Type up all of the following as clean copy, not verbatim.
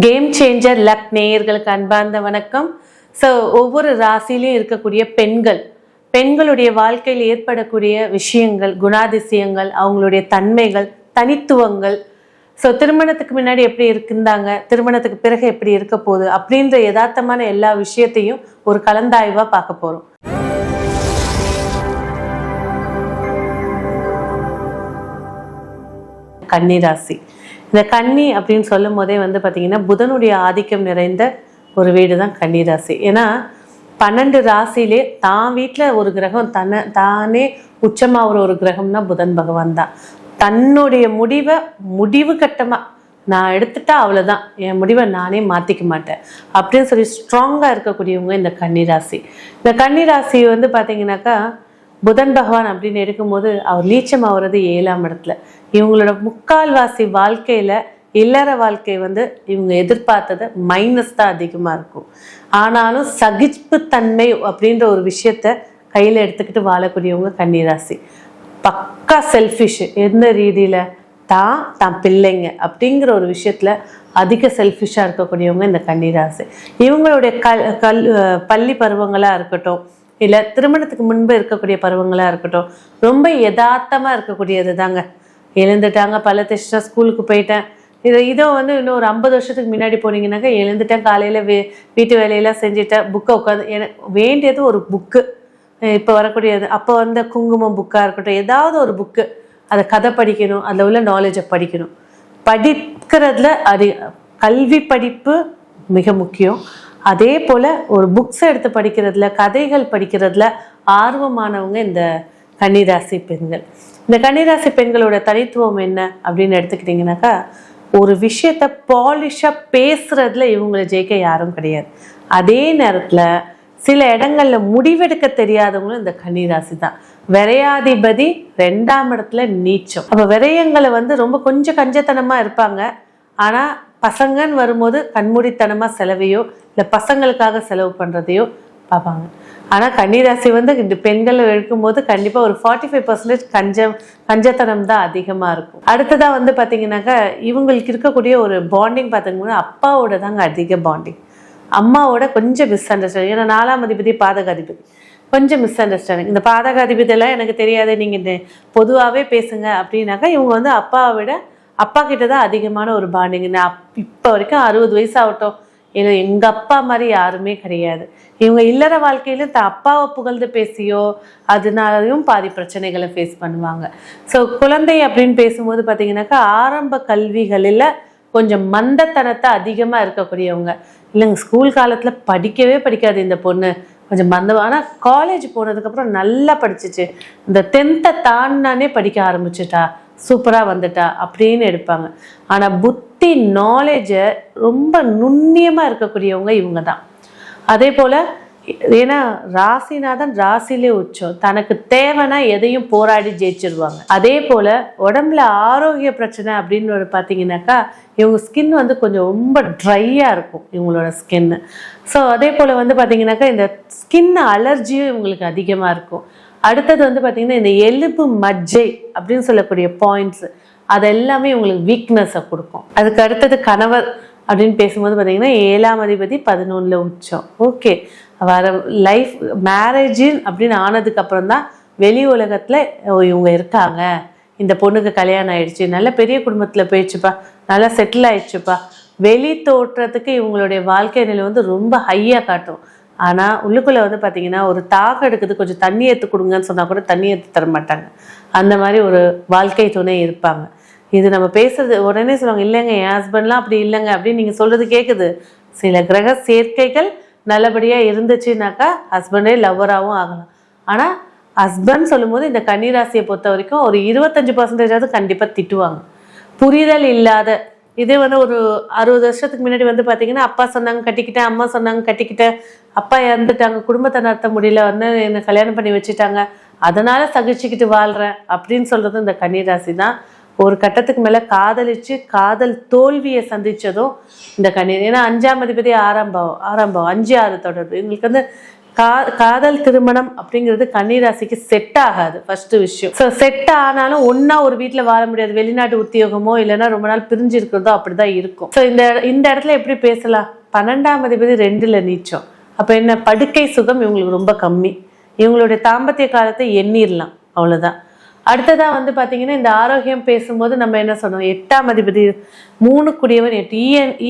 Game changer luck நேயர்களுக்கு அன்பார்ந்த வணக்கம். ஸோ ஒவ்வொரு ராசிலையும் இருக்கக்கூடிய பெண்களுடைய வாழ்க்கையில் ஏற்படக்கூடிய விஷயங்கள், குணாதிசயங்கள், அவங்களுடைய தன்மைகள், தனித்துவங்கள், ஸோ திருமணத்துக்கு முன்னாடி எப்படி இருந்தாங்க, திருமணத்துக்கு பிறகு எப்படி இருக்க போகுது அப்படின்ற யதார்த்தமான எல்லா விஷயத்தையும் ஒரு கலந்தாய்வாக பார்க்க போகிறோம். கன்னிராசி. இந்த கன்னி அப்படின்னு சொல்லும் போதே பார்த்தீங்கன்னா புதனுடைய ஆதிக்கம் நிறைந்த ஒரு வீடு தான் கன்னிராசி. ஏன்னா 12 ராசியிலே தான் வீட்டில் ஒரு கிரகம் தானே உச்சமாகிற ஒரு கிரகம்னா புதன் பகவான் தான். தன்னுடைய முடிவு கட்டமாக நான் எடுத்துட்டா அவ்வளோதான், என் முடிவை நானே மாற்றிக்க மாட்டேன் அப்படின்னு சொல்லி ஸ்ட்ராங்காக இருக்கக்கூடியவங்க இந்த கன்னிராசி. இந்த கன்னிராசி பார்த்தீங்கன்னாக்கா புதன் பகவான் அப்படின்னு இருக்கும்போது அவர் நீச்சம் ஆகுறது 7ஆம் இடத்துல. இவங்களோட முக்கால்வாசி வாழ்க்கையில இல்லற வாழ்க்கை இவங்க எதிர்பார்த்தது மைனஸ் தான் அதிகமா இருக்கும். ஆனாலும் சகிப்புத்தன்மை அப்படின்ற ஒரு விஷயத்த கையில எடுத்துக்கிட்டு வாழக்கூடியவங்க கன்னிராசி. பக்கா செல்ஃபிஷ். எந்த ரீதியில தான் பிள்ளைங்க அப்படிங்கிற ஒரு விஷயத்துல அதிக செல்ஃபிஷா இருக்கக்கூடியவங்க இந்த கன்னிராசி. இவங்களுடைய பள்ளி பருவங்களா இருக்கட்டும், இல்லை திருமணத்துக்கு முன்பு இருக்கக்கூடிய பருவங்களாக இருக்கட்டும், ரொம்ப யதார்த்தமாக இருக்கக்கூடியது தாங்க. எழுந்துட்டாங்க, பல தேய்ச்சிட்டா, ஸ்கூலுக்கு போயிட்டேன். இதோ இன்னும் ஒரு 50 வருஷத்துக்கு முன்னாடி போனீங்கன்னாக்கா எழுந்துட்டேன், காலையில் வீட்டு வேலையெல்லாம் செஞ்சுட்டேன், புக்கை உட்காந்து எனக்கு வேண்டியது ஒரு புக்கு. இப்போ வரக்கூடியது அப்போ குங்குமம் புக்காக இருக்கட்டும், ஏதாவது ஒரு புக்கு, அதை கதை படிக்கணும், அதில் உள்ள நாலேஜை படிக்கணும். படிக்கிறதுல கல்வி படிப்பு மிக முக்கியம். அதே போல் ஒரு புக்ஸை எடுத்து படிக்கிறதுல, கதைகள் படிக்கிறதுல ஆர்வமானவங்க இந்த கன்னிராசி பெண்கள். இந்த கன்னிராசி பெண்களோட தனித்துவம் என்ன அப்படின்னு எடுத்துக்கிட்டிங்கனாக்கா, ஒரு விஷயத்த பாலிஷாக பேசுறதுல இவங்களை ஜெயிக்க யாரும் கிடையாது. அதே நேரத்தில் சில இடங்கள்ல முடிவெடுக்க தெரியாதவங்களும் இந்த கன்னிராசி தான். விரையாதிபதி 2ஆம் இடத்துல நீச்சம். அப்போ விரயங்களை ரொம்ப கொஞ்சம் கஞ்சத்தனமாக இருப்பாங்க. ஆனால் பசங்கன்னு வரும்போது கண்மூடித்தனமாக செலவையோ இல்லை பசங்களுக்காக செலவு பண்ணுறதையோ பார்ப்பாங்க. ஆனால் கன்னிராசி இந்த பெண்களை எடுக்கும்போது கண்டிப்பாக ஒரு 45% கஞ்சத்தனம் தான் அதிகமாக இருக்கும். அடுத்ததாக பார்த்தீங்கன்னாக்கா இவங்களுக்கு இருக்கக்கூடிய ஒரு பாண்டிங் பார்த்தீங்கன்னா அப்பாவோட தாங்க அதிக பாண்டிங். அம்மாவோட கொஞ்சம் மிஸ் அண்டர்ஸ்டாண்டிங். ஏன்னா 4ஆம் அதிபதி பாதகாதிபதி, கொஞ்சம் மிஸ் அண்டர்ஸ்டாண்டிங். இந்த பாதகாதிபதியெல்லாம் எனக்கு தெரியாது, நீங்கள் பொதுவாகவே பேசுங்க அப்படின்னாக்கா இவங்க அப்பாவை விட அப்பா கிட்ட தான் அதிகமான ஒரு பாண்டிங். நான் இப்போ வரைக்கும் 60 வயசு ஆகட்டும், இல்லை எங்கள் அப்பா மாதிரி யாருமே கிடையாது. இவங்க இல்லற வாழ்க்கையிலும் அப்பாவை புகழ்ந்து பேசியோ அதனாலையும் பாதி பிரச்சனைகளை ஃபேஸ் பண்ணுவாங்க. ஸோ குழந்தை அப்படின்னு பேசும்போது பார்த்தீங்கன்னாக்கா ஆரம்ப கல்விகளில் கொஞ்சம் மந்தத்தனத்தை அதிகமாக இருக்கக்கூடியவங்க. இல்லைங்க, ஸ்கூல் காலத்தில் படிக்கவே படிக்காது இந்த பொண்ணு, கொஞ்சம் மந்தம். ஆனால் காலேஜ் போனதுக்கப்புறம் நல்லா படிச்சிச்சு, இந்த 10th தாண்டானே படிக்க ஆரம்பிச்சுட்டா, சூப்பராக வந்துட்டா அப்படின்னு எடுப்பாங்க. ஆனால் புத்தி நாலேஜை ரொம்ப நுண்ணியமாக இருக்கக்கூடியவங்க இவங்க தான். அதே போல் ஏன்னா ராசிநாதன் ராசிலே உச்சம், தனக்கு தேவைன்னா எதையும் போராடி ஜெயிச்சிருவாங்க. அதே போல் உடம்புல ஆரோக்கிய பிரச்சனை அப்படின்னு பார்த்தீங்கன்னாக்கா இவங்க ஸ்கின் கொஞ்சம் ரொம்ப ட்ரையாக இருக்கும் இவங்களோட ஸ்கின்னு. ஸோ அதே போல் பார்த்தீங்கன்னாக்கா இந்த ஸ்கின் அலர்ஜியும் இவங்களுக்கு அதிகமாக இருக்கும். அடுத்தது பார்த்தீங்கன்னா இந்த எலும்பு மஜ்ஜை அப்படின்னு சொல்லக்கூடிய பாயிண்ட்ஸ், அது எல்லாமே உங்களுக்கு வீக்னஸை கொடுக்கும். அதுக்கு அடுத்தது கணவர் அப்படின்னு பேசும்போது பார்த்தீங்கன்னா 7ஆம் அதிபதி 11ல் உச்சம். ஓகே, வர லைஃப் மேரேஜ் அப்படின்னு ஆனதுக்கப்புறம் தான் வெளி உலகத்தில் இவங்க இருக்காங்க, இந்த பொண்ணுக்கு கல்யாணம் ஆயிடுச்சு, நல்ல பெரிய குடும்பத்தில் போயிடுச்சுப்பா, நல்லா செட்டில் ஆயிடுச்சுப்பா, வெளி தோற்றத்துக்கு இவங்களுடைய வாழ்க்கை நிலை ரொம்ப ஹையாக காட்டும். ஆனால் உள்ளுக்குள்ளே பார்த்தீங்கன்னா ஒரு தாகம் எடுக்குது, கொஞ்சம் தண்ணி ஏற்று கொடுங்கன்னு சொன்னால் கூட தண்ணி ஏற்று தர மாட்டாங்க. அந்த மாதிரி ஒரு வாழ்க்கை துணை இருப்பாங்க. இது நம்ம பேசுறது உடனே சொல்லுவாங்க, இல்லைங்க என் ஹஸ்பண்ட்லாம் அப்படி இல்லைங்க அப்படின்னு நீங்கள் சொல்கிறது கேட்குது. சில கிரக சேர்க்கைகள் நல்லபடியாக இருந்துச்சுனாக்கா ஹஸ்பண்டே லவ்வராகவும் ஆகலாம். ஆனால் ஹஸ்பண்ட் சொல்லும்போது இந்த கன்னிராசியை பொறுத்த வரைக்கும் ஒரு 25% கண்டிப்பாக திட்டுவாங்க. புரிதல் இல்லாத இதே ஒரு 60 வருஷத்துக்கு முன்னாடி பார்த்தீங்கன்னா அப்பா சொன்னாங்க கட்டிக்கிட்டேன், அம்மா சொன்னாங்க கட்டிக்கிட்டேன், அப்பா இறந்துட்டாங்க, குடும்பத்தை நடத்த முடியல, என்னை கல்யாணம் பண்ணி வச்சுட்டாங்க, அதனால சகிச்சுக்கிட்டு வாழ்கிறேன் அப்படின்னு சொல்கிறது இந்த கன்னிராசி தான். ஒரு கட்டத்துக்கு மேலே காதலிச்சு காதல் தோல்வியை சந்தித்ததும் இந்த ஏன்னா 5ஆம் அதிபதி 6ஆம் பாவம் 5, 6 தொடர்பு. இவங்களுக்கு காதல் திருமணம் அப்படிங்கிறது கன்னிராசிக்கு செட் ஆகாது. ஃபர்ஸ்ட் விஷயம். ஸோ செட் ஆனாலும் ஒன்னா ஒரு வீட்டில் வாழ முடியாது. வெளிநாட்டு உத்தியோகமோ இல்லைன்னா ரொம்ப நாள் பிரிஞ்சு இருக்கிறதோ அப்படிதான் இருக்கும். ஸோ இந்த இடத்துல எப்படி பேசலாம்? 12ஆம் அதிபதி 2ல் நீச்சம். அப்போ என்ன, படுக்கை சுகம் இவங்களுக்கு ரொம்ப கம்மி. இவங்களுடைய தாம்பத்திய காலத்தை எண்ணிடலாம், அவ்வளோதான். அடுத்ததாக வந்து பார்த்தீங்கன்னா இந்த ஆரோக்கியம் பேசும்போது நம்ம என்ன சொன்னோம், 8ஆம் அதிபதி 3 கூடியவன் 8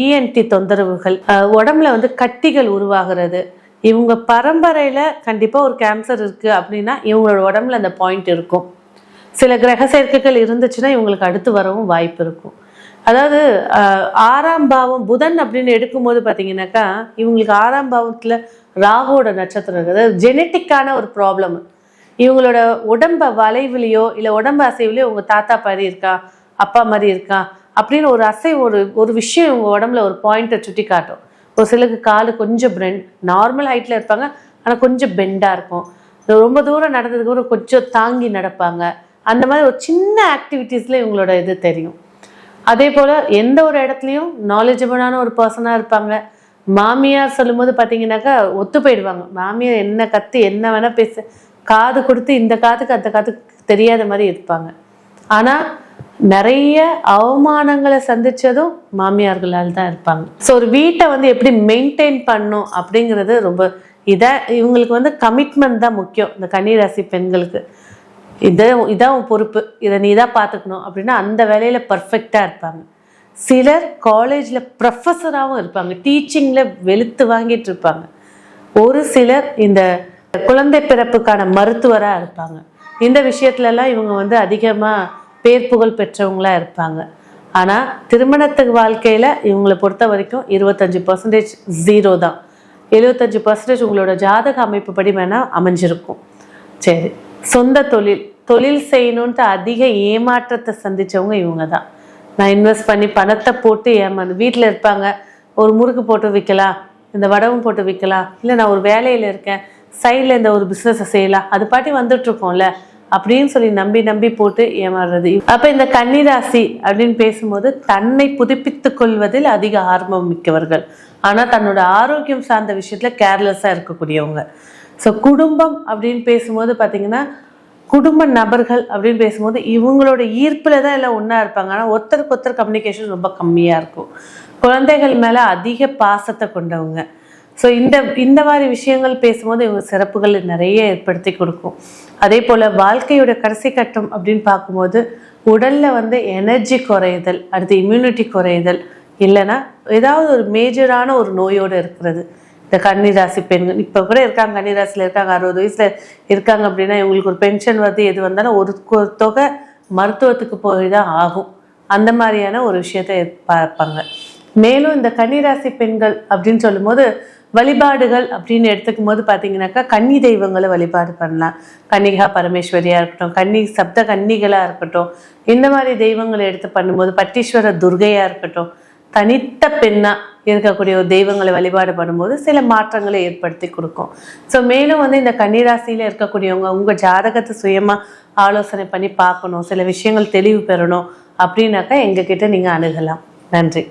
இஎன்டி தொந்தரவுகள், உடம்புல வந்து கட்டிகள் உருவாகிறது. இவங்க பரம்பரையில் கண்டிப்பாக ஒரு கேன்சர் இருக்குது அப்படின்னா இவங்களோட உடம்புல அந்த பாயிண்ட் இருக்கும். சில கிரக சேர்க்கைகள் இருந்துச்சுன்னா இவங்களுக்கு அடுத்து வரவும் வாய்ப்பு இருக்கும். அதாவது 6ஆம் பாவம் புதன் அப்படின்னு எடுக்கும்போது பார்த்தீங்கன்னாக்கா இவங்களுக்கு 6ஆம் பாவத்தில் ராகுவோட நட்சத்திரம் இருக்குது. அதாவது ஜெனட்டிக்கான ஒரு ப்ராப்ளம். இவங்களோட உடம்ப வளைவுலையோ இல்லை உடம்பு அசைவுலையோ உங்கள் தாத்தா மாதிரி இருக்கா, அப்பா மாதிரி இருக்கா அப்படின்னு ஒரு அசைவு ஒரு விஷயம் இவங்க உடம்புல ஒரு பாயிண்ட்டை சுட்டி காட்டும். ஒரு சிலருக்கு காலு கொஞ்சம் பெண்ட், நார்மல் ஹைட்டில் இருப்பாங்க ஆனால் கொஞ்சம் பெண்டாக இருக்கும். ரொம்ப தூரம் நடந்ததுக்கு அப்புறம் கொஞ்சம் தாங்கி நடப்பாங்க. அந்த மாதிரி ஒரு சின்ன ஆக்டிவிட்டீஸில் இவங்களோட இது தெரியும். அதே போல் எந்த ஒரு இடத்துலையும் நாலேஜபிளான ஒரு பர்சனாக இருப்பாங்க. மாமியார் சொல்லும்போது பார்த்தீங்கன்னாக்கா ஒத்து போயிடுவாங்க. மாமியார் என்ன கற்று என்ன வேணால் பேச, காது கொடுத்து இந்த காதுக்கு அந்த காதுக்கு தெரியாத மாதிரி இருப்பாங்க. ஆனால் நிறைய அவமானங்களை சந்திச்சதும் மாமியார்களால் தான் இருப்பாங்க. ஸோ ஒரு வீட்டை வந்து எப்படி மெயின்டைன் பண்ணும் அப்படிங்கிறது ரொம்ப இவங்களுக்கு வந்து கமிட்மெண்ட் தான் முக்கியம். இந்த கன்னிராசி பெண்களுக்கு இதான் பொறுப்பு, இதை நீ தான் பார்த்துக்கணும் அப்படின்னா அந்த வேலையில் பர்ஃபெக்டாக இருப்பாங்க. சிலர் காலேஜில் ப்ரொஃபஸராகவும் இருப்பாங்க, டீச்சிங்கில் வெளுத்து வாங்கிட்டு இருப்பாங்க. ஒரு சிலர் இந்த குழந்தை பிறப்புக்கான மருத்துவராக இருப்பாங்க. இந்த விஷயத்துலலாம் இவங்க வந்து அதிகமாக பேர் புகழ் பெற்றவங்களா இருப்பாங்க. ஆனால் திருமணத்துக்கு வாழ்க்கையில் இவங்களை பொறுத்த வரைக்கும் 25% 0 தான். 75% உங்களோட ஜாதக அமைப்பு படி வேணால் அமைஞ்சிருக்கும். சரி, சொந்த தொழில் செய்யணுன்ட்டு அதிக ஏமாற்றத்தை சந்தித்தவங்க இவங்க தான். நான் இன்வெஸ்ட் பண்ணி பணத்தை போட்டு ஏமாந்து வீட்டில் இருப்பாங்க. ஒரு முறுக்கு போட்டு விற்கலாம், இந்த வடவும் போட்டு விற்கலாம், இல்லை நான் ஒரு வேலையில் இருக்கேன் சைடில் இந்த ஒரு பிஸ்னஸை செய்யலாம், அது பாட்டி வந்துட்டுருக்கோம்ல அப்படின்னு சொல்லி நம்பி போட்டு ஏமாறுறது. அப்போ இந்த கன்னிராசி அப்படின்னு பேசும்போது தன்னை புதுப்பித்து கொள்வதில் அதிக ஆர்வம் மிக்கவர்கள், ஆனால் தன்னோட ஆரோக்கியம் சார்ந்த விஷயத்தில் கேர்லெஸ்ஸாக இருக்கக்கூடியவங்க. ஸோ குடும்பம் அப்படின்னு பேசும்போது பார்த்தீங்கன்னா குடும்ப நபர்கள் அப்படின்னு பேசும்போது இவங்களோட ஈர்ப்பில் தான் எல்லாம் ஒன்றா இருப்பாங்க. ஆனால் ஒருத்தருக்கு ஒருத்தர் கம்யூனிகேஷன் ரொம்ப கம்மியாக இருக்கும். குழந்தைகள் மேலே அதிக பாசத்தை கொண்டவங்க. ஸோ இந்த மாதிரி விஷயங்கள் பேசும்போது இவங்க சிறப்புகள் நிறைய ஏற்படுத்தி கொடுக்கும். அதே போல் வாழ்க்கையோட கடைசி கட்டம் அப்படின்னு பார்க்கும்போது உடலில் வந்து எனர்ஜி குறையுதல், அடுத்து இம்யூனிட்டி குறையுதல், இல்லைன்னா ஏதாவது ஒரு மேஜரான ஒரு நோயோடு இருக்கிறது. இந்த கன்னிராசி பெண்கள் இப்போ கூட இருக்காங்க, கன்னிராசியில் இருக்காங்க, 60 வயசில் இருக்காங்க அப்படின்னா இவங்களுக்கு ஒரு பென்ஷன் வருது, எது வந்தாலும் ஒரு தொகை மருத்துவத்துக்கு போய் தான் ஆகும். அந்த மாதிரியான ஒரு விஷயத்தை பார்ப்பாங்க. மேலும் இந்த கன்னிராசி பெண்கள் அப்படின்னு சொல்லும்போது வழிபாடுகள் அப்படின்னு எடுத்துக்கும் போது பார்த்தீங்கன்னாக்கா கன்னி தெய்வங்களை வழிபாடு பண்ணலாம். கன்னிகா பரமேஸ்வரியாக இருக்கட்டும், சப்த கன்னிகளாக இருக்கட்டும், இந்த மாதிரி தெய்வங்களை எடுத்து பண்ணும்போது பட்டீஸ்வர துர்கையாக இருக்கட்டும், தனித்த பெண்ணாக இருக்கக்கூடிய ஒரு தெய்வங்களை வழிபாடு பண்ணும்போது சில மாற்றங்களை ஏற்படுத்தி கொடுக்கும். ஸோ மேலும் வந்து இந்த கன்னிராசியில் இருக்கக்கூடியவங்க உங்கள் ஜாதகத்தை சுயமாக ஆலோசனை பண்ணி பார்க்கணும், சில விஷயங்கள் தெளிவு பெறணும் அப்படின்னாக்கா எங்ககிட்ட நீங்கள் அணுகலாம். நன்றி.